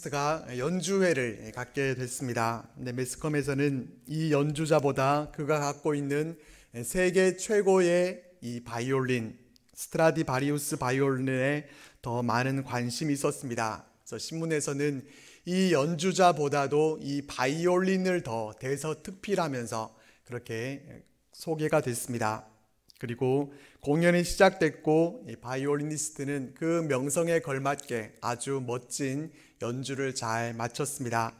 바이올리니스트가 연주회를 갖게 됐습니다. 근데 매스컴에서는 이 연주자보다 그가 갖고 있는 세계 최고의 이 바이올린, 스트라디바리우스 바이올린에 더 많은 관심이 있었습니다. 그래서 신문에서는 이 연주자보다도 이 바이올린을 더 대서특필하면서 그렇게 소개가 됐습니다. 그리고 공연이 시작됐고 이 바이올리니스트는 그 명성에 걸맞게 아주 멋진 연주를 잘 마쳤습니다.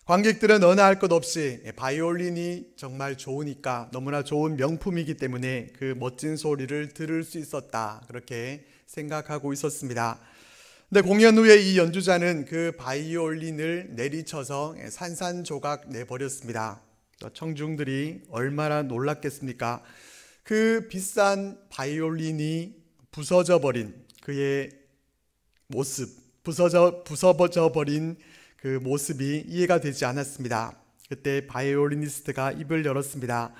관객들은 너나 할 것 없이 바이올린이 정말 좋으니까 너무나 좋은 명품이기 때문에 그 멋진 소리를 들을 수 있었다, 그렇게 생각하고 있었습니다. 근데 공연 후에 이 연주자는 그 바이올린을 내리쳐서 산산조각 내버렸습니다. 청중들이 얼마나 놀랐겠습니까? 그 비싼 바이올린이 부서져 버린 그의 모습, 부서져 버린 그 모습이 이해가 되지 않았습니다. 그때 바이올리니스트가 입을 열었습니다.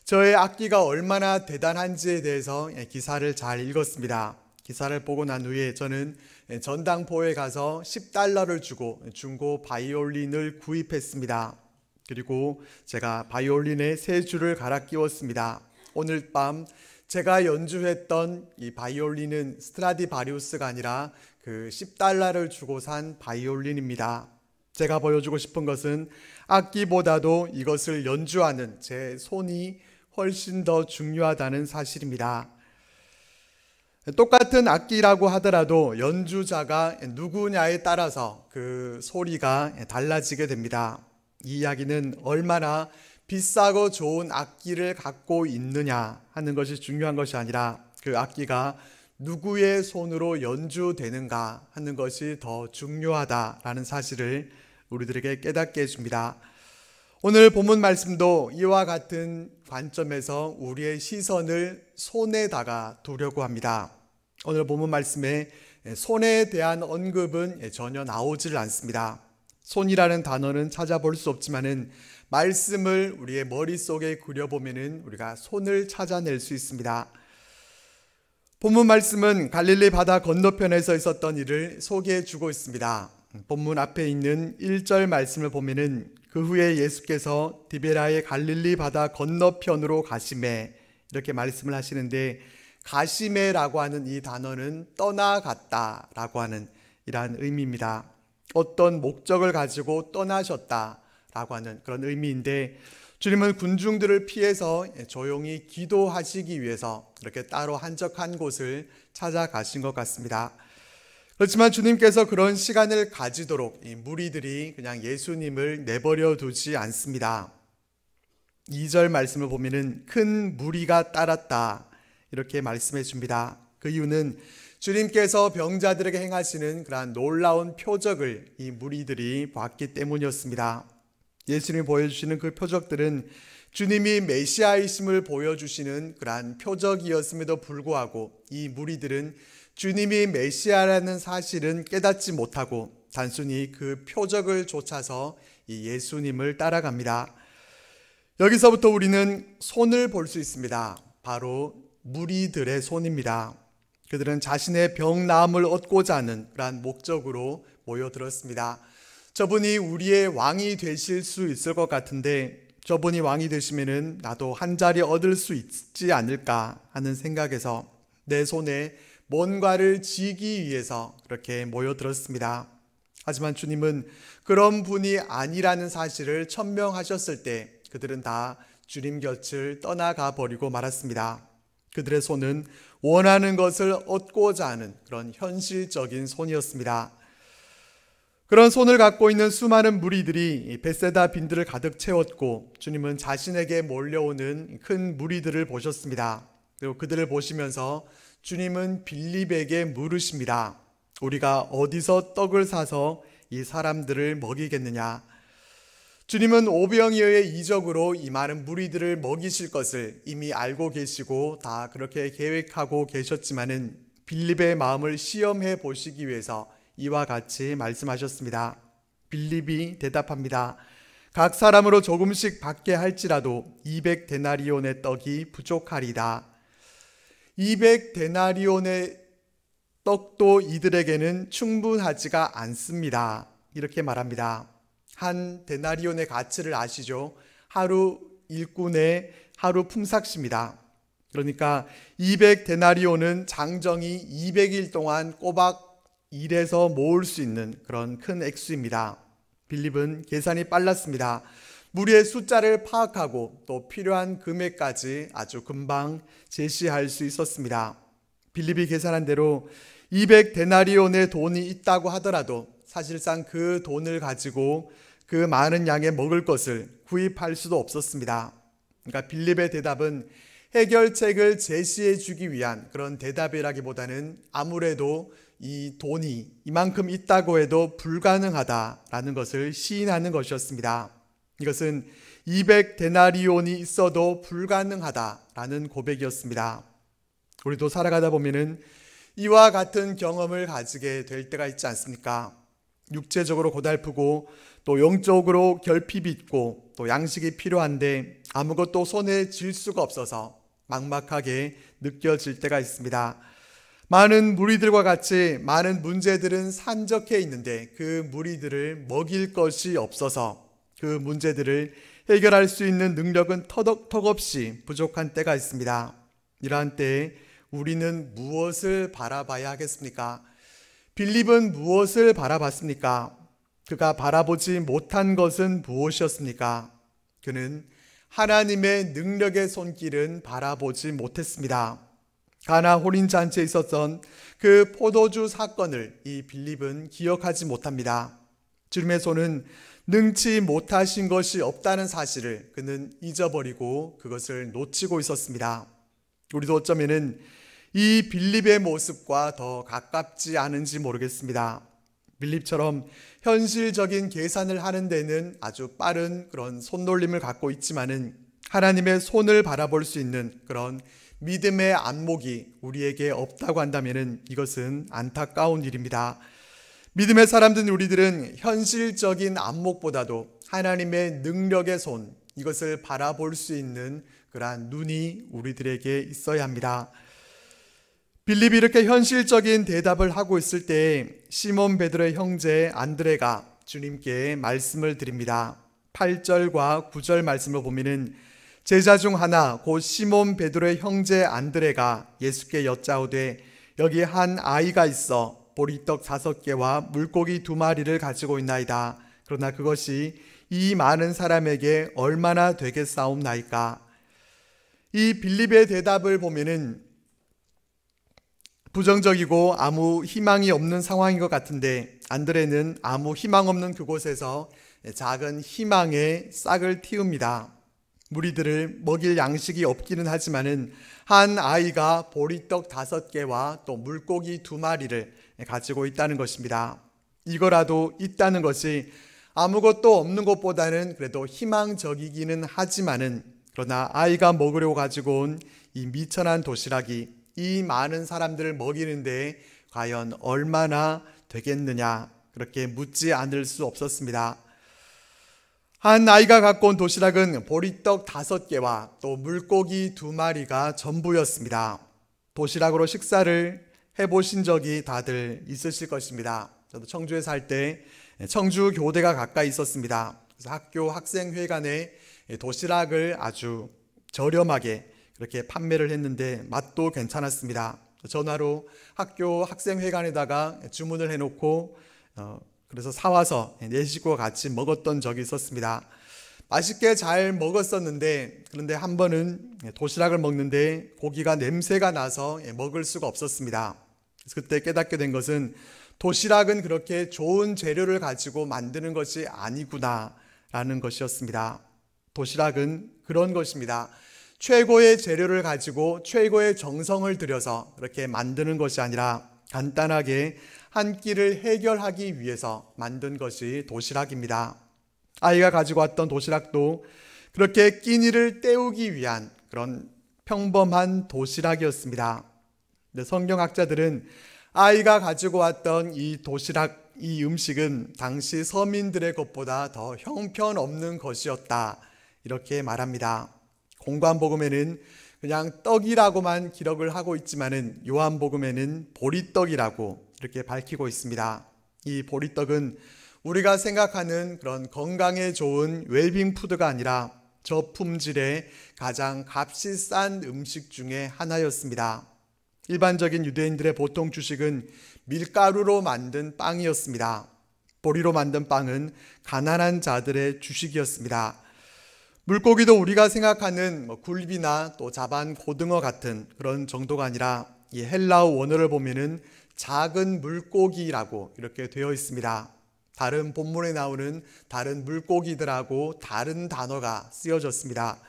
저의 악기가 얼마나 대단한지에 대해서 기사를 잘 읽었습니다. 기사를 보고 난 후에 저는 전당포에 가서 $10를 주고 중고 바이올린을 구입했습니다. 그리고 제가 바이올린에 3줄을 갈아 끼웠습니다. 오늘 밤 제가 연주했던 이 바이올린은 스트라디바리우스가 아니라 그 $10를 주고 산 바이올린입니다. 제가 보여주고 싶은 것은 악기보다도 이것을 연주하는 제 손이 훨씬 더 중요하다는 사실입니다. 똑같은 악기라고 하더라도 연주자가 누구냐에 따라서 그 소리가 달라지게 됩니다. 이 이야기는 얼마나 비싸고 좋은 악기를 갖고 있느냐 하는 것이 중요한 것이 아니라 그 악기가 누구의 손으로 연주되는가 하는 것이 더 중요하다라는 사실을 우리들에게 깨닫게 해줍니다. 오늘 본문 말씀도 이와 같은 관점에서 우리의 시선을 손에다가 두려고 합니다. 오늘 본문 말씀에 손에 대한 언급은 전혀 나오질 않습니다. 손이라는 단어는 찾아볼 수 없지만은 말씀을 우리의 머릿속에 그려보면은 우리가 손을 찾아낼 수 있습니다. 본문 말씀은 갈릴리 바다 건너편에서 있었던 일을 소개해 주고 있습니다. 본문 앞에 있는 1절 말씀을 보면은 그 후에 예수께서 디베라의 갈릴리 바다 건너편으로 가시매, 이렇게 말씀을 하시는데, 가시매라고 하는 이 단어는 떠나갔다라고 하는 이러한 의미입니다. 어떤 목적을 가지고 떠나셨다라고 하는 그런 의미인데, 주님은 군중들을 피해서 조용히 기도하시기 위해서 이렇게 따로 한적한 곳을 찾아가신 것 같습니다. 그렇지만 주님께서 그런 시간을 가지도록 이 무리들이 그냥 예수님을 내버려 두지 않습니다. 2절 말씀을 보면은 큰 무리가 따랐다, 이렇게 말씀해 줍니다. 그 이유는 주님께서 병자들에게 행하시는 그러한 놀라운 표적을 이 무리들이 봤기 때문이었습니다. 예수님이 보여주시는 그 표적들은 주님이 메시아이심을 보여주시는 그러한 표적이었음에도 불구하고 이 무리들은 주님이 메시아라는 사실은 깨닫지 못하고 단순히 그 표적을 좇아서 이 예수님을 따라갑니다. 여기서부터 우리는 손을 볼 수 있습니다. 바로 무리들의 손입니다. 그들은 자신의 병 나음을 얻고자 하는 그러한 목적으로 모여들었습니다. 저분이 우리의 왕이 되실 수 있을 것 같은데, 저분이 왕이 되시면은 나도 한 자리 얻을 수 있지 않을까 하는 생각에서 내 손에 뭔가를 쥐기 위해서 그렇게 모여들었습니다. 하지만 주님은 그런 분이 아니라는 사실을 천명하셨을 때 그들은 다 주님 곁을 떠나가 버리고 말았습니다. 그들의 손은 원하는 것을 얻고자 하는 그런 현실적인 손이었습니다. 그런 손을 갖고 있는 수많은 무리들이 벳세다 빈들을 가득 채웠고, 주님은 자신에게 몰려오는 큰 무리들을 보셨습니다. 그리고 그들을 보시면서 주님은 빌립에게 물으십니다. 우리가 어디서 떡을 사서 이 사람들을 먹이겠느냐? 주님은 오병이어의 이적으로 이 많은 무리들을 먹이실 것을 이미 알고 계시고 다 그렇게 계획하고 계셨지만은 빌립의 마음을 시험해 보시기 위해서 이와 같이 말씀하셨습니다. 빌립이 대답합니다. 각 사람으로 조금씩 받게 할지라도 200데나리온의 떡이 부족하리다. 200데나리온의 떡도 이들에게는 충분하지가 않습니다. 이렇게 말합니다. 한 데나리온의 가치를 아시죠? 하루 일꾼의 하루 품삯입니다. 그러니까 200데나리온은 장정이 200일 동안 꼬박 일해서 모을 수 있는 그런 큰 액수입니다. 빌립은 계산이 빨랐습니다. 무리의 숫자를 파악하고 또 필요한 금액까지 아주 금방 제시할 수 있었습니다. 빌립이 계산한 대로 200데나리온의 돈이 있다고 하더라도 사실상 그 돈을 가지고 그 많은 양의 먹을 것을 구입할 수도 없었습니다. 그러니까 빌립의 대답은 해결책을 제시해 주기 위한 그런 대답이라기보다는 아무래도 이 돈이 이만큼 있다고 해도 불가능하다라는 것을 시인하는 것이었습니다. 이것은 200데나리온이 있어도 불가능하다라는 고백이었습니다. 우리도 살아가다 보면은 이와 같은 경험을 가지게 될 때가 있지 않습니까? 육체적으로 고달프고 또 영적으로 결핍이 있고 또 양식이 필요한데 아무것도 손에 쥘 수가 없어서 막막하게 느껴질 때가 있습니다. 많은 무리들과 같이 많은 문제들은 산적해 있는데 그 무리들을 먹일 것이 없어서 그 문제들을 해결할 수 있는 능력은 턱없이 부족한 때가 있습니다. 이러한 때에 우리는 무엇을 바라봐야 하겠습니까? 빌립은 무엇을 바라봤습니까? 그가 바라보지 못한 것은 무엇이었습니까? 그는 하나님의 능력의 손길은 바라보지 못했습니다. 가나 혼인잔치에 있었던 그 포도주 사건을 이 빌립은 기억하지 못합니다. 주님의 손은 능치 못하신 것이 없다는 사실을 그는 잊어버리고 그것을 놓치고 있었습니다. 우리도 어쩌면은 이 빌립의 모습과 더 가깝지 않은지 모르겠습니다. 빌립처럼 현실적인 계산을 하는 데는 아주 빠른 그런 손놀림을 갖고 있지만은 하나님의 손을 바라볼 수 있는 그런 믿음의 안목이 우리에게 없다고 한다면은 이것은 안타까운 일입니다. 믿음의 사람된 우리들은 현실적인 안목보다도 하나님의 능력의 손, 이것을 바라볼 수 있는 그러한 눈이 우리들에게 있어야 합니다. 빌립이 이렇게 현실적인 대답을 하고 있을 때 시몬 베드로의 형제 안드레가 주님께 말씀을 드립니다. 8절과 9절 말씀을 보면은 제자 중 하나 곧 시몬 베드로의 형제 안드레가 예수께 여짜오되 여기 한 아이가 있어 보리떡 5개와 물고기 2마리를 가지고 있나이다. 그러나 그것이 이 많은 사람에게 얼마나 되겠사옵나이까? 이 빌립의 대답을 보면은 부정적이고 아무 희망이 없는 상황인 것 같은데 안드레는 아무 희망 없는 그곳에서 작은 희망의 싹을 틔웁니다. 무리들을 먹일 양식이 없기는 하지만은 한 아이가 보리떡 5개와 또 물고기 2마리를 가지고 있다는 것입니다. 이거라도 있다는 것이 아무것도 없는 것보다는 그래도 희망적이기는 하지만은 그러나 아이가 먹으려고 가지고 온 이 미천한 도시락이 이 많은 사람들을 먹이는데 과연 얼마나 되겠느냐, 그렇게 묻지 않을 수 없었습니다. 한 아이가 갖고 온 도시락은 보리떡 5개와 또 물고기 2마리가 전부였습니다. 도시락으로 식사를 해보신 적이 다들 있으실 것입니다. 저도 청주에 살 때 청주 교대가 가까이 있었습니다. 그래서 학교 학생회관에 도시락을 아주 저렴하게 그렇게 판매를 했는데 맛도 괜찮았습니다. 전화로 학교 학생회관에다가 주문을 해놓고 그래서 사와서 내 식구와 같이 먹었던 적이 있었습니다. 맛있게 잘 먹었었는데 그런데 한 번은 도시락을 먹는데 고기가 냄새가 나서 먹을 수가 없었습니다. 그래서 그때 깨닫게 된 것은 도시락은 그렇게 좋은 재료를 가지고 만드는 것이 아니구나라는 것이었습니다. 도시락은 그런 것입니다. 최고의 재료를 가지고 최고의 정성을 들여서 그렇게 만드는 것이 아니라 간단하게 한 끼를 해결하기 위해서 만든 것이 도시락입니다. 아이가 가지고 왔던 도시락도 그렇게 끼니를 때우기 위한 그런 평범한 도시락이었습니다. 성경학자들은 아이가 가지고 왔던 이 도시락, 이 음식은 당시 서민들의 것보다 더 형편없는 것이었다, 이렇게 말합니다. 공관복음에는 그냥 떡이라고만 기록을 하고 있지만은 요한복음에는 보리떡이라고 이렇게 밝히고 있습니다. 이 보리떡은 우리가 생각하는 그런 건강에 좋은 웰빙 푸드가 아니라 저품질의 가장 값이 싼 음식 중에 하나였습니다. 일반적인 유대인들의 보통 주식은 밀가루로 만든 빵이었습니다. 보리로 만든 빵은 가난한 자들의 주식이었습니다. 물고기도 우리가 생각하는 굴비나 또 자반 고등어 같은 그런 정도가 아니라 이 헬라어 원어를 보면은 작은 물고기라고 이렇게 되어 있습니다. 다른 본문에 나오는 다른 물고기들하고 다른 단어가 쓰여졌습니다.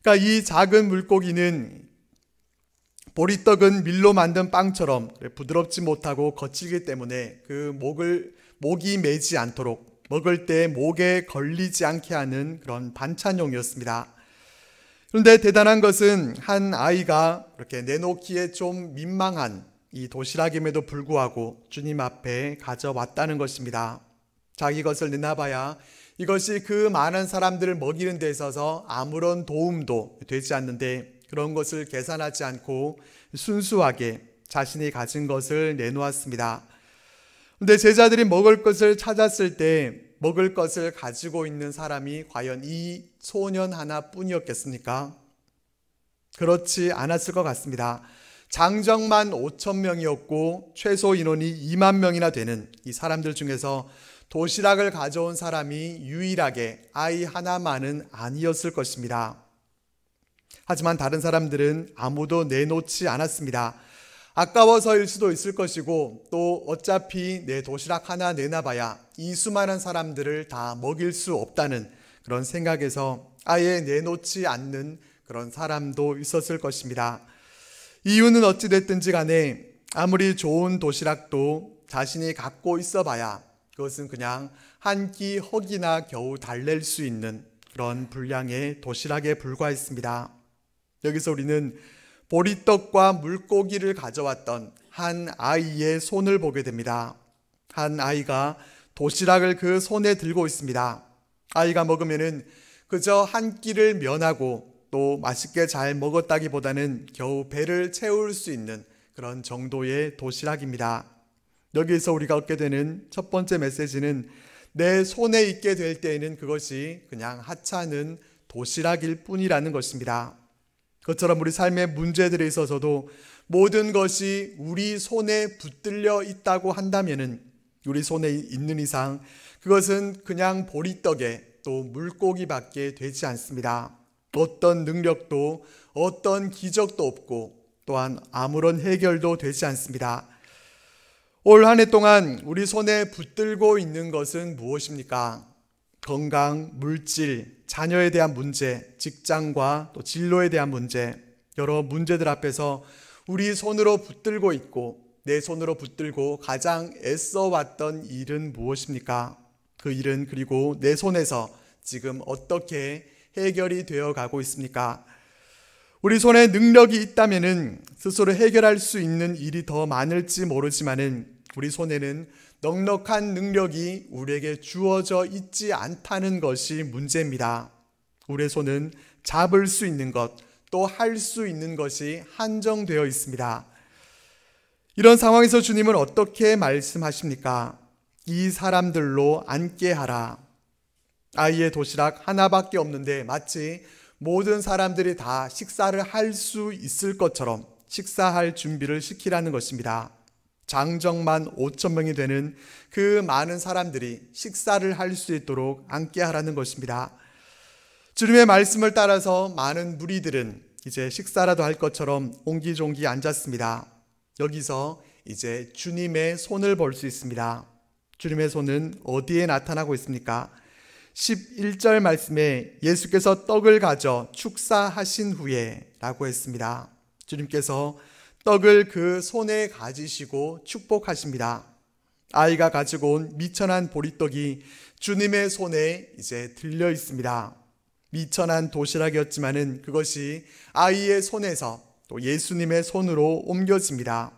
그러니까 이 작은 물고기는 보리떡은 밀로 만든 빵처럼 부드럽지 못하고 거칠기 때문에 그 목이 매지 않도록 먹을 때 목에 걸리지 않게 하는 그런 반찬용이었습니다. 그런데 대단한 것은 한 아이가 이렇게 내놓기에 좀 민망한 이 도시락임에도 불구하고 주님 앞에 가져왔다는 것입니다. 자기 것을 내놔봐야 이것이 그 많은 사람들을 먹이는 데 있어서 아무런 도움도 되지 않는데 그런 것을 계산하지 않고 순수하게 자신이 가진 것을 내놓았습니다. 그런데 제자들이 먹을 것을 찾았을 때 먹을 것을 가지고 있는 사람이 과연 이 소년 하나뿐이었겠습니까? 그렇지 않았을 것 같습니다. 장정만 5,000명이었고 최소 인원이 2만 명이나 되는 이 사람들 중에서 도시락을 가져온 사람이 유일하게 아이 하나만은 아니었을 것입니다. 하지만 다른 사람들은 아무도 내놓지 않았습니다. 아까워서일 수도 있을 것이고 또 어차피 내 도시락 하나 내놔봐야 이 수많은 사람들을 다 먹일 수 없다는 그런 생각에서 아예 내놓지 않는 그런 사람도 있었을 것입니다. 이유는 어찌됐든지 간에 아무리 좋은 도시락도 자신이 갖고 있어봐야 그것은 그냥 한 끼 허기나 겨우 달랠 수 있는 그런 분량의 도시락에 불과했습니다. 여기서 우리는 보리떡과 물고기를 가져왔던 한 아이의 손을 보게 됩니다. 한 아이가 도시락을 그 손에 들고 있습니다. 아이가 먹으면은 그저 한 끼를 면하고 또 맛있게 잘 먹었다기보다는 겨우 배를 채울 수 있는 그런 정도의 도시락입니다. 여기에서 우리가 얻게 되는 첫 번째 메시지는 내 손에 있게 될 때에는 그것이 그냥 하찮은 도시락일 뿐이라는 것입니다. 그것처럼 우리 삶의 문제들에 있어서도 모든 것이 우리 손에 붙들려 있다고 한다면은 우리 손에 있는 이상 그것은 그냥 보리떡에 또 물고기밖에 되지 않습니다. 어떤 능력도 어떤 기적도 없고 또한 아무런 해결도 되지 않습니다. 올 한 해 동안 우리 손에 붙들고 있는 것은 무엇입니까? 건강, 물질, 자녀에 대한 문제, 직장과 또 진로에 대한 문제, 여러 문제들 앞에서 우리 손으로 붙들고 있고 내 손으로 붙들고 가장 애써왔던 일은 무엇입니까? 그 일은 그리고 내 손에서 지금 어떻게 해결이 되어 가고 있습니까? 우리 손에 능력이 있다면은 스스로 해결할 수 있는 일이 더 많을지 모르지만은 우리 손에는 넉넉한 능력이 우리에게 주어져 있지 않다는 것이 문제입니다. 우리의 손은 잡을 수 있는 것, 또 할 수 있는 것이 한정되어 있습니다. 이런 상황에서 주님은 어떻게 말씀하십니까? 이 사람들로 앉게 하라. 아이의 도시락 하나밖에 없는데 마치 모든 사람들이 다 식사를 할 수 있을 것처럼 식사할 준비를 시키라는 것입니다. 장정만 5,000명이 되는 그 많은 사람들이 식사를 할 수 있도록 앉게 하라는 것입니다. 주님의 말씀을 따라서 많은 무리들은 이제 식사라도 할 것처럼 옹기종기 앉았습니다. 여기서 이제 주님의 손을 볼 수 있습니다. 주님의 손은 어디에 나타나고 있습니까? 11절 말씀에 예수께서 떡을 가져 축사하신 후에 라고 했습니다. 주님께서 떡을 그 손에 가지시고 축복하십니다. 아이가 가지고 온 미천한 보리떡이 주님의 손에 이제 들려 있습니다. 미천한 도시락이었지만은 그것이 아이의 손에서 또 예수님의 손으로 옮겨집니다.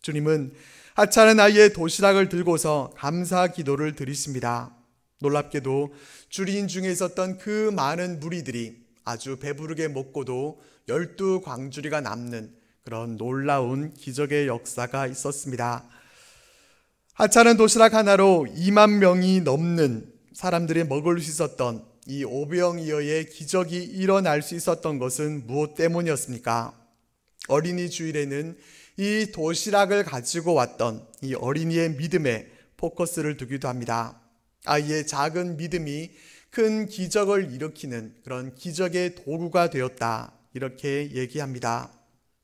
주님은 하찮은 아이의 도시락을 들고서 감사 기도를 드리십니다. 놀랍게도 주린 중에 있었던 그 많은 무리들이 아주 배부르게 먹고도 12광주리가 남는 그런 놀라운 기적의 역사가 있었습니다. 하찮은 도시락 하나로 2만 명이 넘는 사람들이 먹을 수 있었던 이 오병이어의 기적이 일어날 수 있었던 것은 무엇 때문이었습니까? 어린이 주일에는 이 도시락을 가지고 왔던 이 어린이의 믿음에 포커스를 두기도 합니다. 아이의 작은 믿음이 큰 기적을 일으키는 그런 기적의 도구가 되었다, 이렇게 얘기합니다.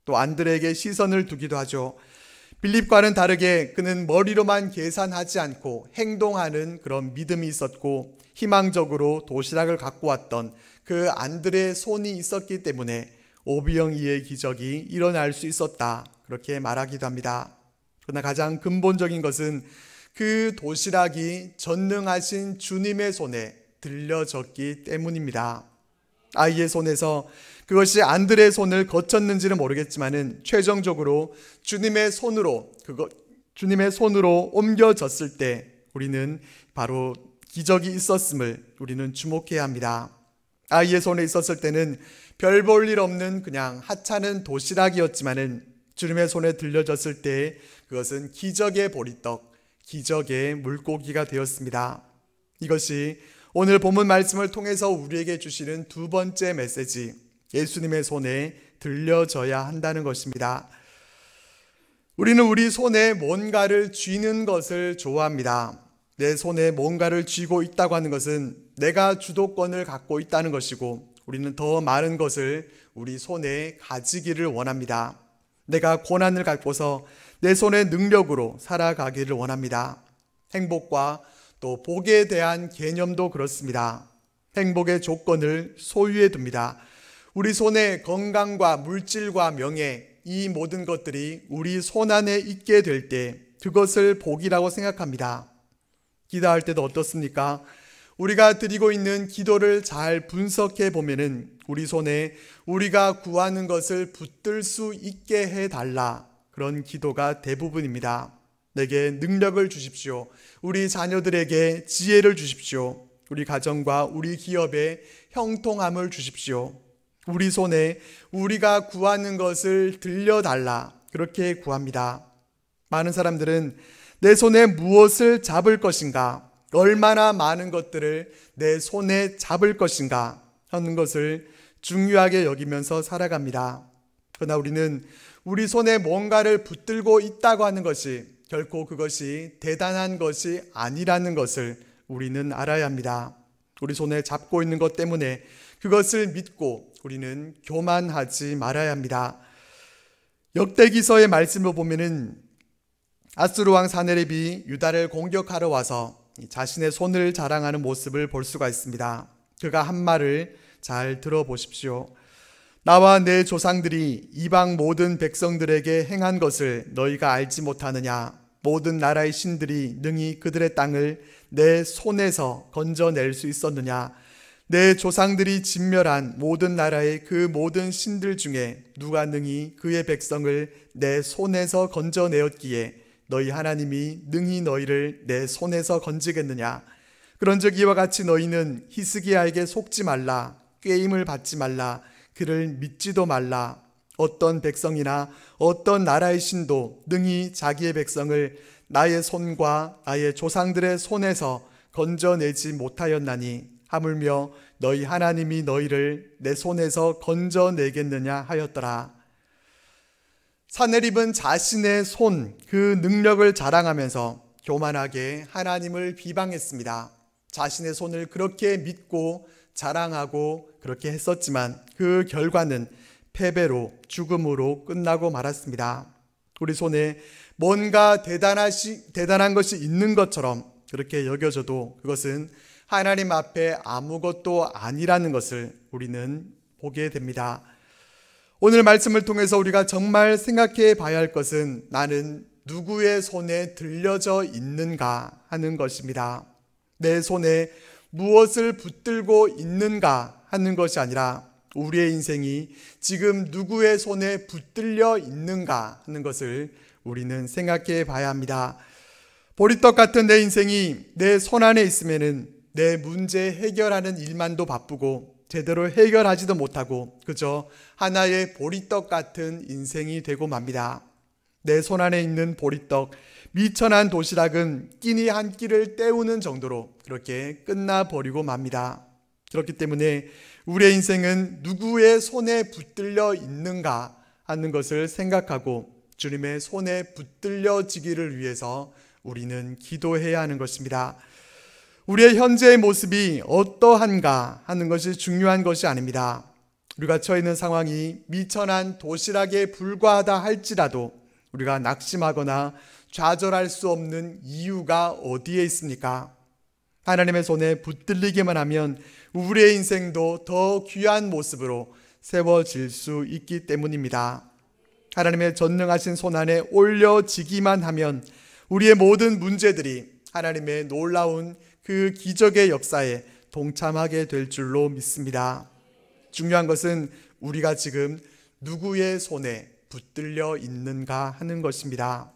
또 안드레에게 시선을 두기도 하죠. 빌립과는 다르게 그는 머리로만 계산하지 않고 행동하는 그런 믿음이 있었고, 희망적으로 도시락을 갖고 왔던 그 안드레의 손이 있었기 때문에 오병이어의 기적이 일어날 수 있었다, 그렇게 말하기도 합니다. 그러나 가장 근본적인 것은 그 도시락이 전능하신 주님의 손에 들려졌기 때문입니다. 아이의 손에서 그것이 안드레의 손을 거쳤는지는 모르겠지만은 최종적으로 주님의 손으로 옮겨졌을 때 우리는 바로 기적이 있었음을 우리는 주목해야 합니다. 아이의 손에 있었을 때는 별 볼 일 없는 그냥 하찮은 도시락이었지만은 주님의 손에 들려졌을 때 그것은 기적의 보리떡, 기적의 물고기가 되었습니다. 이것이 오늘 본문 말씀을 통해서 우리에게 주시는 두 번째 메시지, 예수님의 손에 들려져야 한다는 것입니다. 우리는 우리 손에 뭔가를 쥐는 것을 좋아합니다. 내 손에 뭔가를 쥐고 있다고 하는 것은 내가 주도권을 갖고 있다는 것이고, 우리는 더 많은 것을 우리 손에 가지기를 원합니다. 내가 권한을 갖고서 내 손의 능력으로 살아가기를 원합니다. 행복과 또 복에 대한 개념도 그렇습니다. 행복의 조건을 소유해 둡니다. 우리 손에 건강과 물질과 명예, 이 모든 것들이 우리 손 안에 있게 될 때 그것을 복이라고 생각합니다. 기도할 때도 어떻습니까? 우리가 드리고 있는 기도를 잘 분석해 보면은 우리 손에 우리가 구하는 것을 붙들 수 있게 해달라, 그런 기도가 대부분입니다. 내게 능력을 주십시오. 우리 자녀들에게 지혜를 주십시오. 우리 가정과 우리 기업에 형통함을 주십시오. 우리 손에 우리가 구하는 것을 들려달라, 그렇게 구합니다. 많은 사람들은 내 손에 무엇을 잡을 것인가, 얼마나 많은 것들을 내 손에 잡을 것인가 하는 것을 중요하게 여기면서 살아갑니다. 그러나 우리는 우리 손에 뭔가를 붙들고 있다고 하는 것이 결코 그것이 대단한 것이 아니라는 것을 우리는 알아야 합니다. 우리 손에 잡고 있는 것 때문에 그것을 믿고 우리는 교만하지 말아야 합니다. 역대기서의 말씀을 보면은 아수르 왕 사네립이 유다를 공격하러 와서 자신의 손을 자랑하는 모습을 볼 수가 있습니다. 그가 한 말을 잘 들어보십시오. 나와 내 조상들이 이방 모든 백성들에게 행한 것을 너희가 알지 못하느냐? 모든 나라의 신들이 능히 그들의 땅을 내 손에서 건져낼 수 있었느냐? 내 조상들이 진멸한 모든 나라의 그 모든 신들 중에 누가 능히 그의 백성을 내 손에서 건져내었기에 너희 하나님이 능히 너희를 내 손에서 건지겠느냐? 그런즉 이와 같이 너희는 히스기야에게 속지 말라, 꾀임을 받지 말라, 그를 믿지도 말라. 어떤 백성이나 어떤 나라의 신도 능히 자기의 백성을 나의 손과 나의 조상들의 손에서 건져내지 못하였나니 하물며 너희 하나님이 너희를 내 손에서 건져내겠느냐 하였더라. 사네립은 자신의 손, 그 능력을 자랑하면서 교만하게 하나님을 비방했습니다. 자신의 손을 그렇게 믿고 자랑하고 그렇게 했었지만 그 결과는 패배로, 죽음으로 끝나고 말았습니다. 우리 손에 뭔가 대단한 것이 있는 것처럼 그렇게 여겨져도 그것은 하나님 앞에 아무것도 아니라는 것을 우리는 보게 됩니다. 오늘 말씀을 통해서 우리가 정말 생각해 봐야 할 것은 나는 누구의 손에 들려져 있는가 하는 것입니다. 내 손에 무엇을 붙들고 있는가 하는 것이 아니라 우리의 인생이 지금 누구의 손에 붙들려 있는가 하는 것을 우리는 생각해 봐야 합니다. 보리떡 같은 내 인생이 내 손 안에 있으면은 내 문제 해결하는 일만도 바쁘고 제대로 해결하지도 못하고 그저 하나의 보리떡 같은 인생이 되고 맙니다. 내 손 안에 있는 보리떡, 미천한 도시락은 끼니 한 끼를 때우는 정도로 그렇게 끝나버리고 맙니다. 그렇기 때문에 우리의 인생은 누구의 손에 붙들려 있는가 하는 것을 생각하고 주님의 손에 붙들려지기를 위해서 우리는 기도해야 하는 것입니다. 우리의 현재의 모습이 어떠한가 하는 것이 중요한 것이 아닙니다. 우리가 처해 있는 상황이 미천한 도시락에 불과하다 할지라도 우리가 낙심하거나 좌절할 수 없는 이유가 어디에 있습니까? 하나님의 손에 붙들리기만 하면 우리의 인생도 더 귀한 모습으로 세워질 수 있기 때문입니다. 하나님의 전능하신 손 안에 올려지기만 하면 우리의 모든 문제들이 하나님의 놀라운 그 기적의 역사에 동참하게 될 줄로 믿습니다. 중요한 것은 우리가 지금 누구의 손에 붙들려 있는가 하는 것입니다.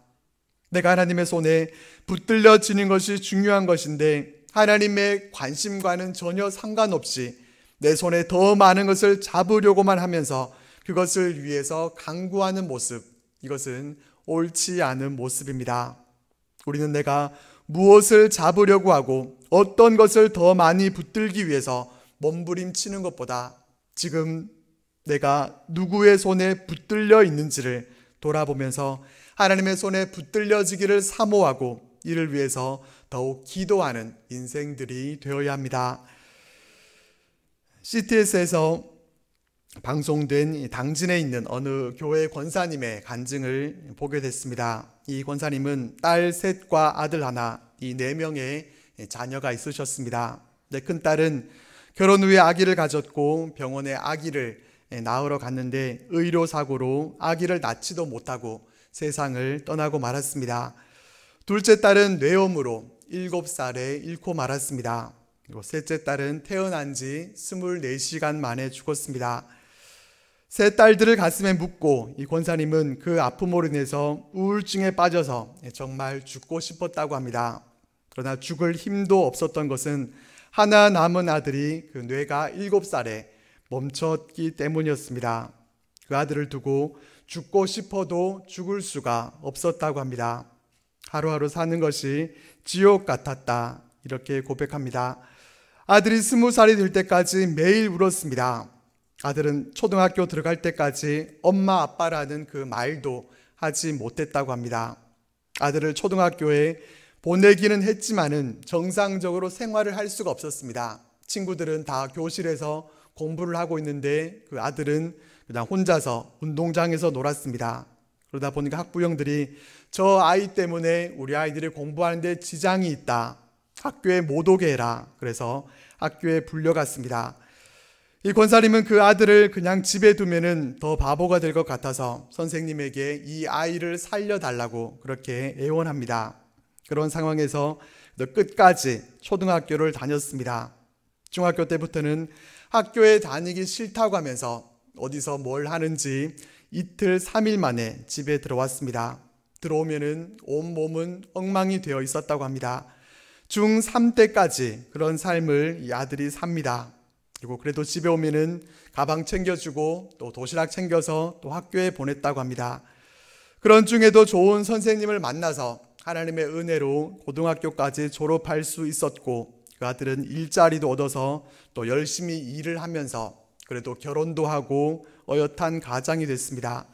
내가 하나님의 손에 붙들려지는 것이 중요한 것인데 하나님의 관심과는 전혀 상관없이 내 손에 더 많은 것을 잡으려고만 하면서 그것을 위해서 강구하는 모습, 이것은 옳지 않은 모습입니다. 우리는 내가 무엇을 잡으려고 하고 어떤 것을 더 많이 붙들기 위해서 몸부림치는 것보다 지금 내가 누구의 손에 붙들려 있는지를 돌아보면서 하나님의 손에 붙들려지기를 사모하고 이를 위해서 더욱 기도하는 인생들이 되어야 합니다. CTS에서 방송된 당진에 있는 어느 교회 권사님의 간증을 보게 됐습니다. 이 권사님은 딸 셋과 아들 하나, 이 4명의 자녀가 있으셨습니다. 큰딸은 결혼 후에 아기를 가졌고 병원에 아기를 낳으러 갔는데 의료사고로 아기를 낳지도 못하고 세상을 떠나고 말았습니다. 둘째 딸은 뇌염으로 7살에 잃고 말았습니다. 그리고 셋째 딸은 태어난 지 24시간 만에 죽었습니다. 세 딸들을 가슴에 묻고 이 권사님은 그 아픔으로 인해서 우울증에 빠져서 정말 죽고 싶었다고 합니다. 그러나 죽을 힘도 없었던 것은 하나 남은 아들이 그 뇌가 7살에 멈췄기 때문이었습니다. 그 아들을 두고 죽고 싶어도 죽을 수가 없었다고 합니다. 하루하루 사는 것이 지옥 같았다, 이렇게 고백합니다. 아들이 20살이 될 때까지 매일 울었습니다. 아들은 초등학교 들어갈 때까지 엄마 아빠라는 그 말도 하지 못했다고 합니다. 아들을 초등학교에 보내기는 했지만은 정상적으로 생활을 할 수가 없었습니다. 친구들은 다 교실에서 공부를 하고 있는데 그 아들은 그냥 혼자서 운동장에서 놀았습니다. 그러다 보니까 학부형들이 저 아이 때문에 우리 아이들이 공부하는데 지장이 있다, 학교에 못 오게 해라, 그래서 학교에 불려갔습니다. 이 권사님은 그 아들을 그냥 집에 두면은 더 바보가 될 것 같아서 선생님에게 이 아이를 살려달라고 그렇게 애원합니다. 그런 상황에서 끝까지 초등학교를 다녔습니다. 중학교 때부터는 학교에 다니기 싫다고 하면서 어디서 뭘 하는지 이틀 3일 만에 집에 들어왔습니다. 들어오면은 온몸은 엉망이 되어 있었다고 합니다. 중3 때까지 그런 삶을 이 아들이 삽니다. 그리고 그래도 집에 오면은 가방 챙겨주고 또 도시락 챙겨서 또 학교에 보냈다고 합니다. 그런 중에도 좋은 선생님을 만나서 하나님의 은혜로 고등학교까지 졸업할 수 있었고 그 아들은 일자리도 얻어서 또 열심히 일을 하면서 그래도 결혼도 하고 어엿한 가장이 됐습니다.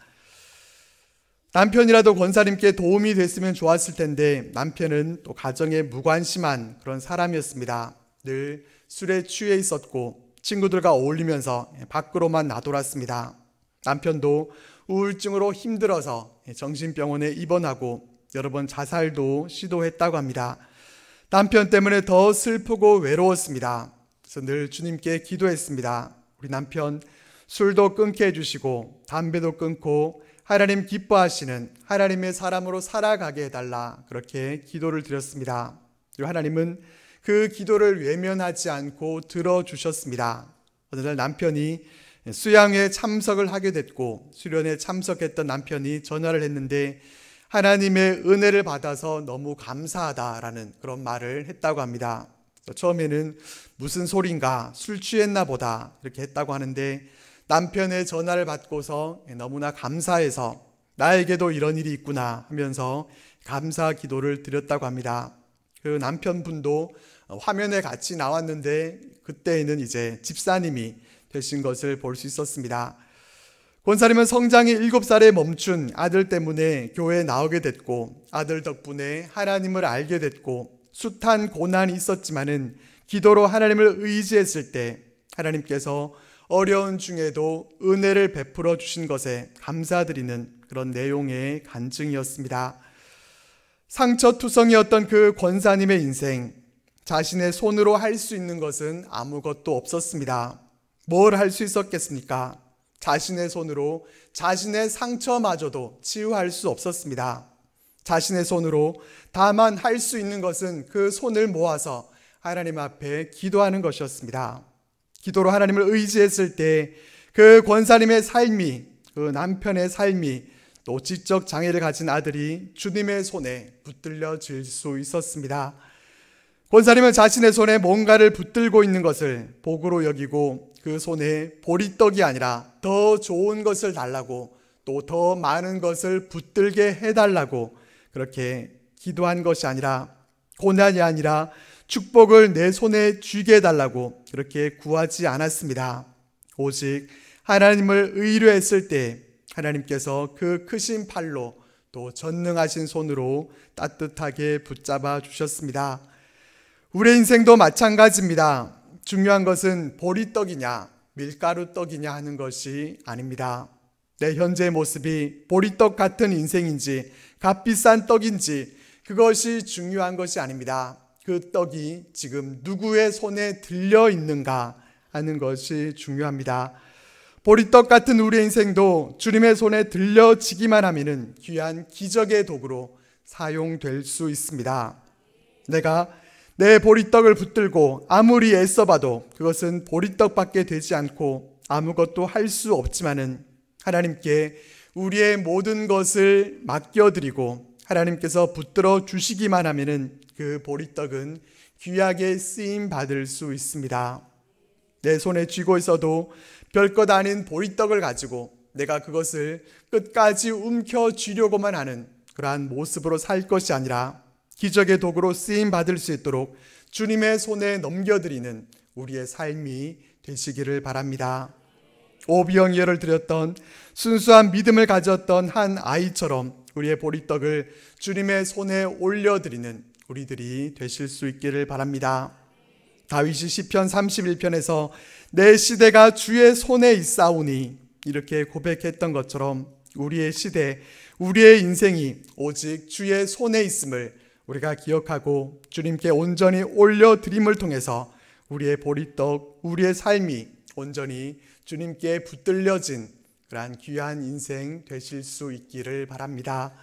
남편이라도 권사님께 도움이 됐으면 좋았을 텐데 남편은 또 가정에 무관심한 그런 사람이었습니다. 늘 술에 취해 있었고 친구들과 어울리면서 밖으로만 나돌았습니다. 남편도 우울증으로 힘들어서 정신병원에 입원하고 여러 번 자살도 시도했다고 합니다. 남편 때문에 더 슬프고 외로웠습니다. 그래서 늘 주님께 기도했습니다. 우리 남편 술도 끊게 해주시고 담배도 끊고 하나님 기뻐하시는 하나님의 사람으로 살아가게 해달라, 그렇게 기도를 드렸습니다. 그리고 하나님은 그 기도를 외면하지 않고 들어주셨습니다. 어느 날 남편이 수양회에 참석을 하게 됐고 수련회에 참석했던 남편이 전화를 했는데 하나님의 은혜를 받아서 너무 감사하다라는 그런 말을 했다고 합니다. 처음에는 무슨 소린가, 술 취했나 보다 이렇게 했다고 하는데 남편의 전화를 받고서 너무나 감사해서 나에게도 이런 일이 있구나 하면서 감사 기도를 드렸다고 합니다. 그 남편분도 화면에 같이 나왔는데 그때에는 이제 집사님이 되신 것을 볼 수 있었습니다. 권사님은 성장이 7살에 멈춘 아들 때문에 교회에 나오게 됐고, 아들 덕분에 하나님을 알게 됐고, 숱한 고난이 있었지만은 기도로 하나님을 의지했을 때 하나님께서 어려운 중에도 은혜를 베풀어 주신 것에 감사드리는 그런 내용의 간증이었습니다. 상처투성이었던 그 권사님의 인생, 자신의 손으로 할 수 있는 것은 아무것도 없었습니다. 뭘 할 수 있었겠습니까? 자신의 손으로 자신의 상처마저도 치유할 수 없었습니다. 자신의 손으로 다만 할 수 있는 것은 그 손을 모아서 하나님 앞에 기도하는 것이었습니다. 기도로 하나님을 의지했을 때 그 권사님의 삶이, 그 남편의 삶이, 또 지적 장애를 가진 아들이 주님의 손에 붙들려질 수 있었습니다. 권사님은 자신의 손에 뭔가를 붙들고 있는 것을 복으로 여기고 그 손에 보리떡이 아니라 더 좋은 것을 달라고, 또 더 많은 것을 붙들게 해달라고 그렇게 기도한 것이 아니라, 고난이 아니라 축복을 내 손에 쥐게 해달라고 그렇게 구하지 않았습니다. 오직 하나님을 의뢰했을 때 하나님께서 그 크신 팔로 또 전능하신 손으로 따뜻하게 붙잡아 주셨습니다. 우리의 인생도 마찬가지입니다. 중요한 것은 보리떡이냐 밀가루떡이냐 하는 것이 아닙니다. 내 현재의 모습이 보리떡 같은 인생인지 값비싼 떡인지 그것이 중요한 것이 아닙니다. 그 떡이 지금 누구의 손에 들려 있는가 하는 것이 중요합니다. 보리떡 같은 우리의 인생도 주님의 손에 들려지기만 하면은 귀한 기적의 도구로 사용될 수 있습니다. 내가 내 보리떡을 붙들고 아무리 애써봐도 그것은 보리떡밖에 되지 않고 아무것도 할 수 없지만은 하나님께 우리의 모든 것을 맡겨드리고 하나님께서 붙들어 주시기만 하면은 그 보리떡은 귀하게 쓰임 받을 수 있습니다. 내 손에 쥐고 있어도 별것 아닌 보리떡을 가지고 내가 그것을 끝까지 움켜쥐려고만 하는 그러한 모습으로 살 것이 아니라 기적의 도구로 쓰임 받을 수 있도록 주님의 손에 넘겨드리는 우리의 삶이 되시기를 바랍니다. 오병이어를 드렸던 순수한 믿음을 가졌던 한 아이처럼 우리의 보리떡을 주님의 손에 올려드리는 우리들이 되실 수 있기를 바랍니다. 다윗이 시편 31편에서 내 시대가 주의 손에 있사오니 이렇게 고백했던 것처럼 우리의 시대, 우리의 인생이 오직 주의 손에 있음을 우리가 기억하고 주님께 온전히 올려드림을 통해서 우리의 보리떡, 우리의 삶이 온전히 주님께 붙들려진 그러한 귀한 인생 되실 수 있기를 바랍니다.